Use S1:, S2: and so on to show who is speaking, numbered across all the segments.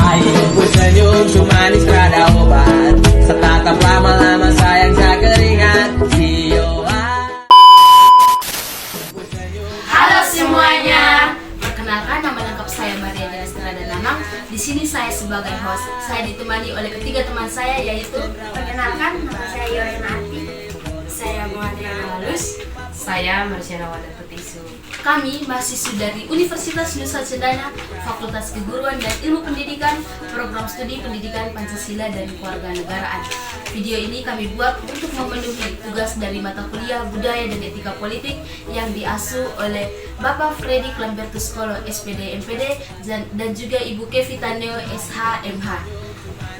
S1: Payung ku senyum manis rada obat, setatap lama-lama sayang sa keringat.
S2: Halo semuanya, perkenalkan nama lengkap saya Maria Dela Estrada Namang. Di sini saya sebagai host. Saya ditemani oleh ketiga teman saya, yaitu
S3: Perkenalkan, nama saya Yorena Ati. Saya Bunga Adriana Walus.
S4: Saya Marciana Wada Putisu.
S2: kami mahasiswa dari Universitas Nusa Cendana, Fakultas Keguruan dan Ilmu Pendidikan, Program Studi Pendidikan Pancasila dan Kewarganegaraan. Video ini kami buat untuk memenuhi tugas dari mata kuliah Budaya dan Etika Politik yang diasuh oleh Bapak Freddy Klambertus Kolo SPD MPD dan juga Ibu Kevita Neo SH MH.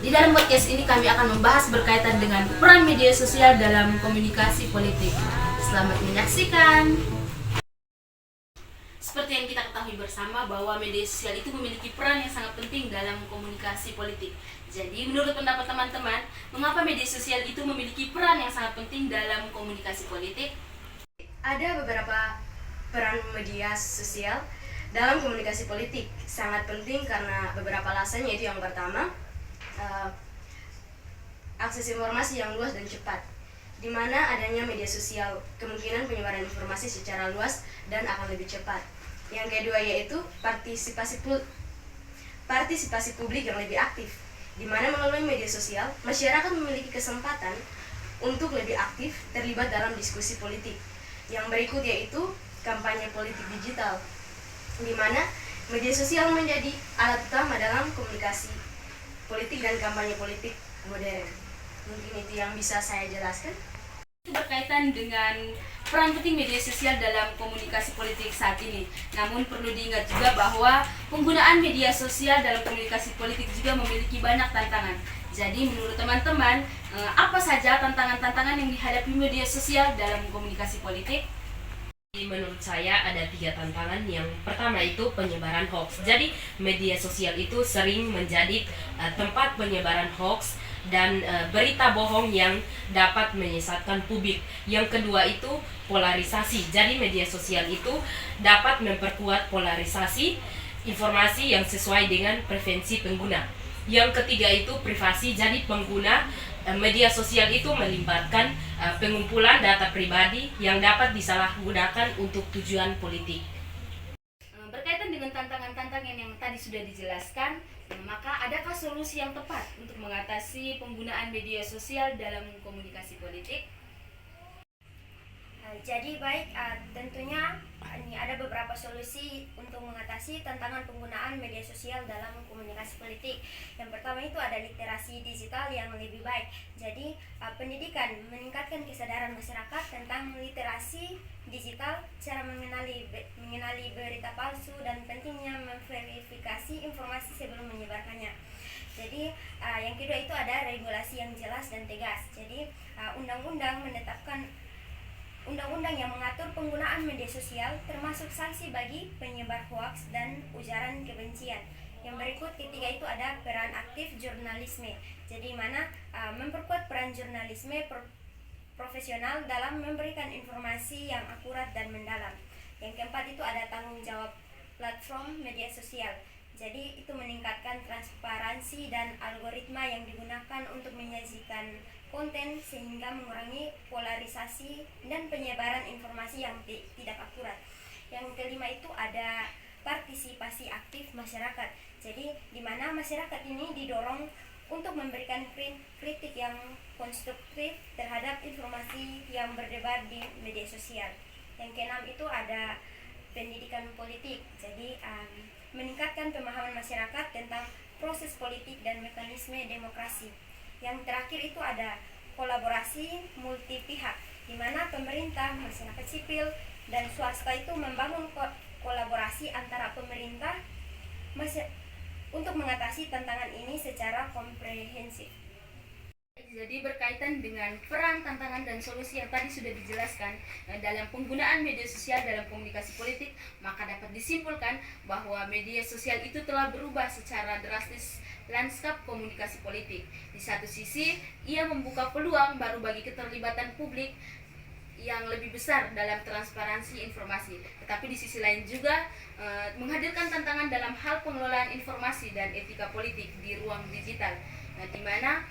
S2: Di dalam podcast ini kami akan membahas berkaitan dengan peran media sosial dalam komunikasi politik. Selamat menyaksikan. Seperti yang kita ketahui bersama bahwa media sosial itu memiliki peran yang sangat penting dalam komunikasi politik. Jadi menurut pendapat teman-teman, mengapa media sosial itu memiliki peran yang sangat penting dalam komunikasi politik?
S3: Ada beberapa peran media sosial dalam komunikasi politik. Sangat penting karena beberapa alasan, yaitu yang pertama, akses informasi yang luas dan cepat. Di mana adanya media sosial, kemungkinan penyebaran informasi secara luas dan akan lebih cepat. Yang kedua yaitu partisipasi publik yang lebih aktif, di mana melalui media sosial, masyarakat memiliki kesempatan untuk lebih aktif terlibat dalam diskusi politik. Yang berikut yaitu kampanye politik digital, di mana media sosial menjadi alat utama dalam komunikasi politik dan kampanye politik modern. Mungkin itu yang bisa saya jelaskan.
S2: Berkaitan dengan peran penting media sosial dalam komunikasi politik saat ini. Namun perlu diingat juga bahwa penggunaan media sosial dalam komunikasi politik juga memiliki banyak tantangan. Jadi menurut teman-teman, apa saja tantangan-tantangan yang dihadapi media sosial dalam komunikasi politik?
S4: Menurut saya ada 3 tantangan. Yang pertama itu penyebaran hoax. Jadi media sosial itu sering menjadi tempat penyebaran hoax dan berita bohong yang dapat menyesatkan publik. Yang kedua itu polarisasi. Jadi media sosial itu dapat memperkuat polarisasi informasi yang sesuai dengan preferensi pengguna. Yang ketiga itu privasi. Jadi pengguna media sosial itu melibatkan pengumpulan data pribadi yang dapat disalahgunakan untuk tujuan politik.
S2: Berkaitan dengan tantangan-tantangan yang tadi sudah dijelaskan, maka adakah solusi yang tepat untuk mengatasi penggunaan media sosial dalam komunikasi politik?
S3: Jadi baik, tentunya ini ada beberapa solusi untuk mengatasi tantangan penggunaan media sosial dalam komunikasi politik. Yang pertama itu ada literasi digital yang lebih baik. Jadi pendidikan meningkatkan kesadaran masyarakat tentang literasi digital, cara mengenali berita palsu dan pentingnya memverifikasi informasi sebelum menyebarkannya. Jadi yang kedua itu ada regulasi yang jelas dan tegas. Jadi undang-undang yang mengatur penggunaan media sosial termasuk sanksi bagi penyebar hoaks dan ujaran kebencian. Yang berikut ketiga itu ada peran aktif jurnalisme. Jadi mana memperkuat peran jurnalisme profesional dalam memberikan informasi yang akurat dan mendalam. Yang keempat itu ada tanggung jawab platform media sosial. Jadi itu meningkatkan transparansi dan algoritma yang digunakan untuk menyajikan konten sehingga mengurangi polarisasi dan penyebaran informasi yang tidak akurat. Yang kelima itu ada partisipasi aktif masyarakat. Jadi di mana masyarakat ini didorong untuk memberikan kritik yang konstruktif terhadap informasi yang berdebar di media sosial. Yang keenam itu ada pendidikan politik. Jadi meningkatkan pemahaman masyarakat tentang proses politik dan mekanisme demokrasi. Yang terakhir itu ada kolaborasi multi pihak, di mana pemerintah, masyarakat sipil, dan swasta itu membangun kolaborasi antara pemerintah untuk mengatasi tantangan ini secara komprehensif.
S2: Jadi berkaitan dengan peran, tantangan, dan solusi yang tadi sudah dijelaskan dalam penggunaan media sosial dalam komunikasi politik, maka dapat disimpulkan bahwa media sosial itu telah berubah secara drastis lanskap komunikasi politik. Di satu sisi, ia membuka peluang baru bagi keterlibatan publik yang lebih besar dalam transparansi informasi. Tetapi di sisi lain juga menghadirkan tantangan dalam hal pengelolaan informasi dan etika politik di ruang digital. Nah, di mana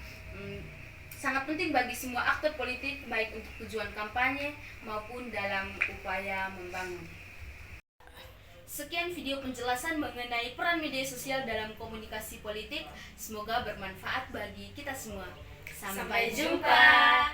S2: sangat penting bagi semua aktor politik baik untuk tujuan kampanye maupun dalam upaya membangun. Sekian video penjelasan mengenai peran media sosial dalam komunikasi politik. Semoga bermanfaat bagi kita semua. Sampai jumpa.